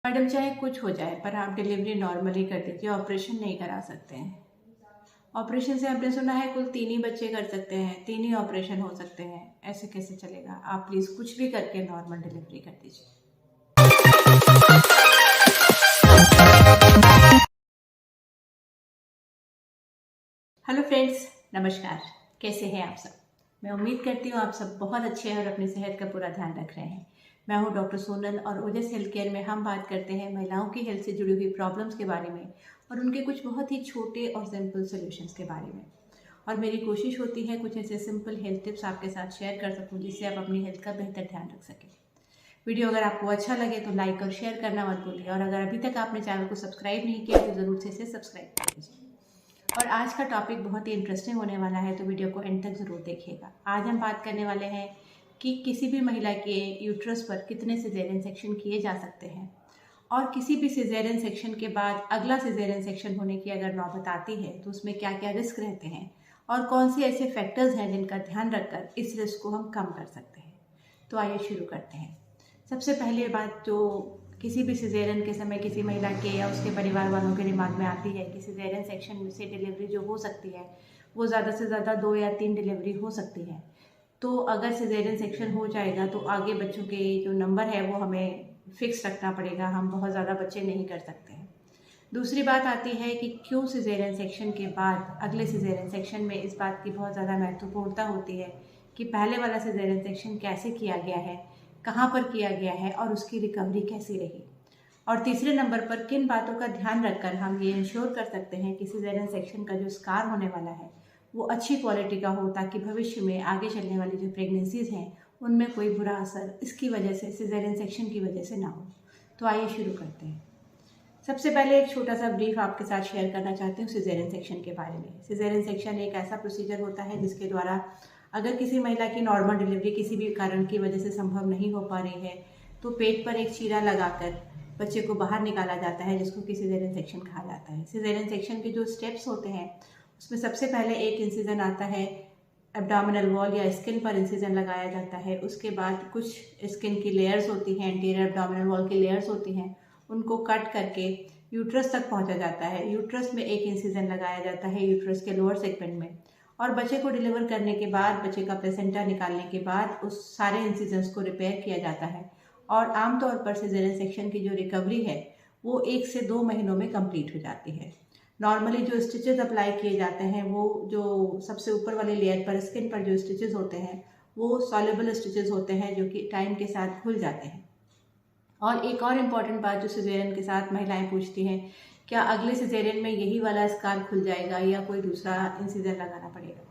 Madam चाहे कुछ हो जाए पर आप डिलीवरी नॉर्मली कर दीजिए, ऑपरेशन नहीं करा सकते हैं। ऑपरेशन से आपने सुना है कुल 3 ही बच्चे कर सकते हैं, 3 ही ऑपरेशन हो सकते हैं, ऐसे कैसे चलेगा। आप प्लीज़ कुछ भी करके नॉर्मल डिलीवरी कर दीजिए। हेलो फ्रेंड्स, नमस्कार। कैसे हैं आप सब? मैं उम्मीद करती हूँ आप सब बहुत अच्छे हैं और अपनी सेहत का पूरा ध्यान रख रहे हैं। मैं हूँ डॉक्टर सोनल और ओजस हेल्थ केयर में हम बात करते हैं महिलाओं की हेल्थ से जुड़ी हुई प्रॉब्लम्स के बारे में और उनके कुछ बहुत ही छोटे और सिंपल सॉल्यूशंस के बारे में। और मेरी कोशिश होती है कुछ ऐसे सिंपल हेल्थ टिप्स आपके साथ शेयर कर सकूँ जिससे आप अपनी हेल्थ का बेहतर ध्यान रख सकें। वीडियो अगर आपको अच्छा लगे तो लाइक और शेयर करना मत भूलिए और अगर अभी तक आपने चैनल को सब्सक्राइब नहीं किया तो ज़रूर से इसे सब्सक्राइब कर लीजिए। और आज का टॉपिक बहुत ही इंटरेस्टिंग होने वाला है, तो वीडियो को एंड तक ज़रूर देखिएगा। आज हम बात करने वाले हैं कि किसी भी महिला के यूट्रस पर कितने सिजेरियन सेक्शन किए जा सकते हैं और किसी भी सिजेरियन सेक्शन के बाद अगला सिजेरियन सेक्शन होने की अगर नौबत आती है तो उसमें क्या क्या रिस्क रहते हैं और कौन से ऐसे फैक्टर्स हैं जिनका ध्यान रखकर इस रिस्क को हम कम कर सकते हैं। तो आइए शुरू करते हैं। सबसे पहले बात जो किसी भी सिजेरियन के समय किसी महिला के या उसके परिवार वालों के दिमाग में आती है कि सिजेरियन सेक्शन से डिलीवरी जो हो सकती है वो ज़्यादा से ज़्यादा 2 या 3 डिलीवरी हो सकती है। तो अगर सिजेरियन सेक्शन हो जाएगा तो आगे बच्चों के जो नंबर है वो हमें फिक्स रखना पड़ेगा, हम बहुत ज़्यादा बच्चे नहीं कर सकते हैं। दूसरी बात आती है कि क्यों सिजेरियन सेक्शन के बाद अगले सिजेरियन सेक्शन में इस बात की बहुत ज़्यादा महत्वपूर्णता होती है कि पहले वाला सिजेरियन सेक्शन कैसे किया गया है, कहाँ पर किया गया है और उसकी रिकवरी कैसी रही। और तीसरे नंबर पर किन बातों का ध्यान रखकर हम ये इंश्योर कर सकते हैं कि सिजेरियन सेक्शन का जो स्कार होने वाला है वो अच्छी क्वालिटी का हो ताकि भविष्य में आगे चलने वाली जो प्रेगनेंसीज हैं उनमें कोई बुरा असर इसकी वजह से सिजेरियन सेक्शन की वजह से ना हो। तो आइए शुरू करते हैं। सबसे पहले एक छोटा सा ब्रीफ आपके साथ शेयर करना चाहती हूँ सिजेरियन सेक्शन के बारे में। सिजेरियन सेक्शन एक ऐसा प्रोसीजर होता है जिसके द्वारा अगर किसी महिला की नॉर्मल डिलीवरी किसी भी कारण की वजह से संभव नहीं हो पा रही है तो पेट पर एक चीरा लगाकर बच्चे को बाहर निकाला जाता है, जिसको कि सिजेरियन सेक्शन कहा जाता है। सिजेरियन सेक्शन के जो स्टेप्स होते हैं उसमें सबसे पहले एक इंसिजन आता है, एब्डोमिनल वॉल या स्किन पर इंसिजन लगाया जाता है। उसके बाद कुछ स्किन की लेयर्स होती हैं, एंटीरियर एब्डोमिनल वॉल की लेयर्स होती हैं, उनको कट करके यूट्रस तक पहुंचा जाता है। यूट्रस में एक इंसिजन लगाया जाता है यूट्रस के लोअर सेगमेंट में और बच्चे को डिलीवर करने के बाद बच्चे का प्लेसेंटा निकालने के बाद उस सारे इंसिजन्स को रिपेयर किया जाता है और आमतौर पर सिजेरियन सेक्शन की जो रिकवरी है वो 1 से 2 महीनों में कंप्लीट हो जाती है। नॉर्मली जो स्टिचेस अप्लाई किए जाते हैं वो जो सबसे ऊपर वाली लेयर पर स्किन पर जो स्टिचेस होते हैं वो सॉल्युबल स्टिचेस होते हैं जो कि टाइम के साथ खुल जाते हैं। और एक और इम्पॉर्टेंट बात जो सिजेरियन के साथ महिलाएं पूछती हैं, क्या अगले सिजेरियन में यही वाला स्कार खुल जाएगा या कोई दूसरा इंसिजन लगाना पड़ेगा।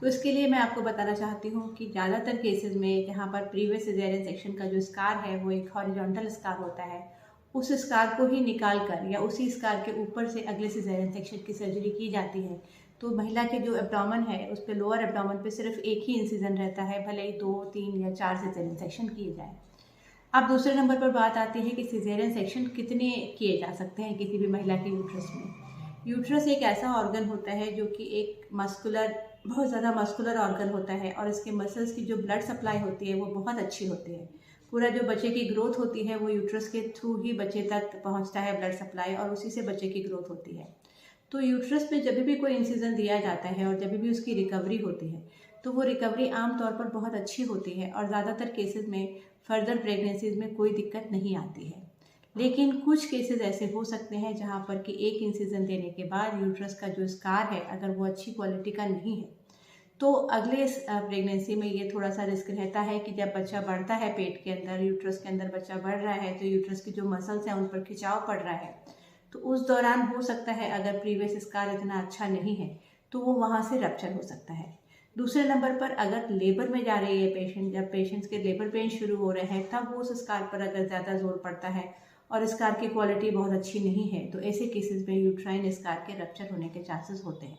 तो इसके लिए मैं आपको बताना चाहती हूँ कि ज़्यादातर केसेस में जहाँ पर प्रीवियस सिजेरियन सेक्शन का जो स्कार है वो एक हॉरिजॉन्टल स्कार होता है, उस स्कार को ही निकाल कर या उसी स्कार के ऊपर से अगले सिजेरियन सेक्शन की सर्जरी की जाती है। तो महिला के जो एब्डोमेन है उस पर लोअर एब्डोमेन पे सिर्फ एक ही इंसिजन रहता है, भले ही 2, 3 या 4 सिजेरियन सेक्शन किए जाए। अब दूसरे नंबर पर बात आती है कि सिजेरियन सेक्शन कितने किए जा सकते हैं किसी भी महिला के यूट्रस में। यूट्रस एक ऐसा ऑर्गन होता है जो कि एक मस्कुलर, बहुत ज़्यादा मस्कुलर ऑर्गन होता है और इसके मसल्स की जो ब्लड सप्लाई होती है वो बहुत अच्छी होती है। पूरा जो बच्चे की ग्रोथ होती है वो यूट्रस के थ्रू ही बच्चे तक पहुंचता है ब्लड सप्लाई और उसी से बच्चे की ग्रोथ होती है। तो यूट्रस में जब भी कोई इंसिजन दिया जाता है और जब भी उसकी रिकवरी होती है तो वो रिकवरी आमतौर पर बहुत अच्छी होती है और ज़्यादातर केसेस में फर्दर प्रेगनेंसीज में कोई दिक्कत नहीं आती है। लेकिन कुछ केसेस ऐसे हो सकते हैं जहाँ पर कि एक इंसिजन देने के बाद यूट्रस का जो स्कार है अगर वो अच्छी क्वालिटी का नहीं है तो अगले प्रेगनेंसी में ये थोड़ा सा रिस्क रहता है कि जब बच्चा बढ़ता है पेट के अंदर, यूट्रस के अंदर बच्चा बढ़ रहा है तो यूट्रस की जो मसल्स हैं उन पर खिंचाव पड़ रहा है, तो उस दौरान हो सकता है अगर प्रीवियस स्कार इतना अच्छा नहीं है तो वो वहाँ से रप्चर हो सकता है। दूसरे नंबर पर अगर लेबर में जा रही है पेशेंट, जब पेशेंट्स के लेबर पेन शुरू हो रहे हैं तब वो उस स्कार पर अगर ज़्यादा जोर पड़ता है और स्कार की क्वालिटी बहुत अच्छी नहीं है तो ऐसे केसेस में यूट्राइन स्कार के रप्चर होने के चांसेस होते हैं।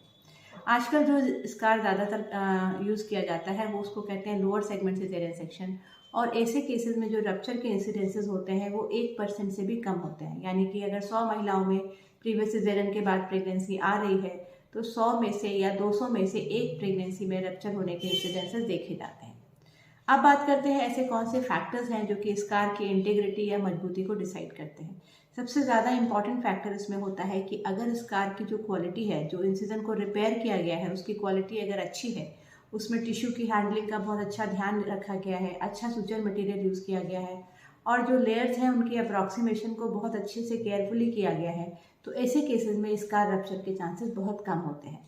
आजकल जो स्कार ज़्यादातर यूज़ किया जाता है वो उसको कहते हैं लोअर सेगमेंट सिजेरियन सेक्शन और ऐसे केसेस में जो रप्चर के इंसिडेंसेस होते हैं वो 1% से भी कम होते हैं। यानी कि अगर 100 महिलाओं में प्रीवियस सिजेरियन के बाद प्रेगनेंसी आ रही है तो 100 में से या 200 में से एक प्रेगनेंसी में रप्चर होने के इंसिडेंसेस देखे जाते हैं। अब बात करते हैं ऐसे कौन से फैक्टर्स हैं जो कि स्कार की इंटीग्रिटी या मजबूती को डिसाइड करते हैं। सबसे ज़्यादा इंपॉर्टेंट फैक्टर इसमें होता है कि अगर स्कार की जो क्वालिटी है, जो इंसिजन को रिपेयर किया गया है, उसकी क्वालिटी अगर अच्छी है, उसमें टिश्यू की हैंडलिंग का बहुत अच्छा ध्यान रखा गया है, अच्छा सुचर मटेरियल यूज़ किया गया है और जो लेयर्स हैं उनकी अप्रॉक्सीमेशन को बहुत अच्छे से केयरफुली किया गया है, तो ऐसे केसेस में स्कार रप्चर के चांसेस बहुत कम होते हैं।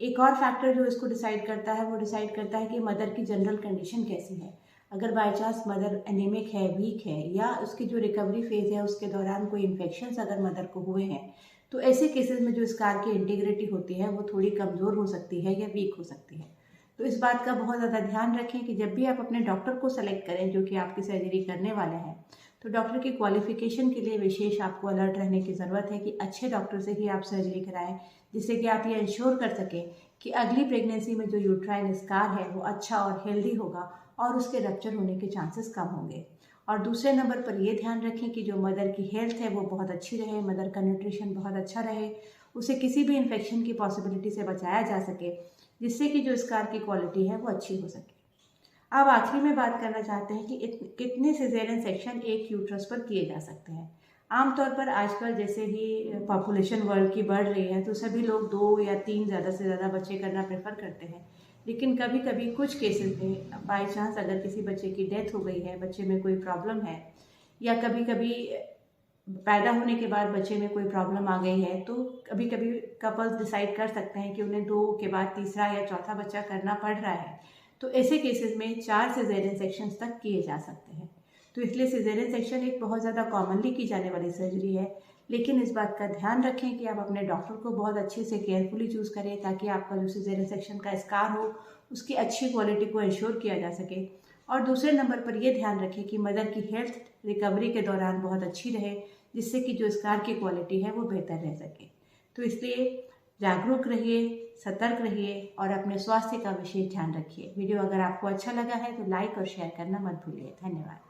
एक और फैक्टर जो इसको डिसाइड करता है वो डिसाइड करता है कि मदर की जनरल कंडीशन कैसी है। अगर बाय चांस मदर एनीमिक है, वीक है या उसकी जो रिकवरी फेज़ है उसके दौरान कोई इन्फेक्शंस अगर मदर को हुए हैं, तो ऐसे केसेस में जो स्कार की इंटीग्रिटी होती है वो थोड़ी कमज़ोर हो सकती है या वीक हो सकती है। तो इस बात का बहुत ज़्यादा ध्यान रखें कि जब भी आप अपने डॉक्टर को सेलेक्ट करें जो कि आपकी सर्जरी करने वाले हैं, तो डॉक्टर की क्वालिफिकेशन के लिए विशेष आपको अलर्ट रहने की ज़रूरत है कि अच्छे डॉक्टर से ही आप सर्जरी कराएं, जिससे कि आप ये इंश्योर कर सकें कि अगली प्रेगनेंसी में जो यूट्राइन स्कार है वो अच्छा और हेल्दी होगा और उसके रप्चर होने के चांसेस कम होंगे। और दूसरे नंबर पर ये ध्यान रखें कि जो मदर की हेल्थ है वो बहुत अच्छी रहे, मदर का न्यूट्रिशन बहुत अच्छा रहे, उसे किसी भी इन्फेक्शन की पॉसिबिलिटी से बचाया जा सके, जिससे कि जो स्कार की क्वालिटी है वो अच्छी हो सके। अब आखिरी में बात करना चाहते हैं कि कितने सिजेरियन सेक्शन एक यूट्रस पर किए जा सकते हैं। आमतौर पर आजकल जैसे ही पॉपुलेशन वर्ल्ड की बढ़ रही है तो सभी लोग 2 या 3 ज़्यादा से ज़्यादा बच्चे करना प्रेफर करते हैं, लेकिन कभी कभी कुछ केसेस में बाई चांस अगर किसी बच्चे की डेथ हो गई है, बच्चे में कोई प्रॉब्लम है या कभी कभी पैदा होने के बाद बच्चे में कोई प्रॉब्लम आ गई है, तो कभी कभी कपल्स डिसाइड कर सकते हैं कि उन्हें 2 के बाद तीसरा या चौथा बच्चा करना पड़ रहा है। तो ऐसे केसेस में 4 सिजेरियन सेक्शंस तक किए जा सकते हैं। तो इसलिए सिजेरियन सेक्शन एक बहुत ज़्यादा कॉमनली की जाने वाली सर्जरी है, लेकिन इस बात का ध्यान रखें कि आप अपने डॉक्टर को बहुत अच्छे से केयरफुली चूज़ करें ताकि आपका जो सिजेरियन सेक्शन का स्कार हो उसकी अच्छी क्वालिटी को इंश्योर किया जा सके। और दूसरे नंबर पर यह ध्यान रखें कि मदर की हेल्थ रिकवरी के दौरान बहुत अच्छी रहे, जिससे कि जो स्कार की क्वालिटी है वो बेहतर रह सके। तो इसलिए जागरूक रहिए, सतर्क रहिए और अपने स्वास्थ्य का विशेष ध्यान रखिए। वीडियो अगर आपको अच्छा लगा है तो लाइक और शेयर करना मत भूलिए। धन्यवाद।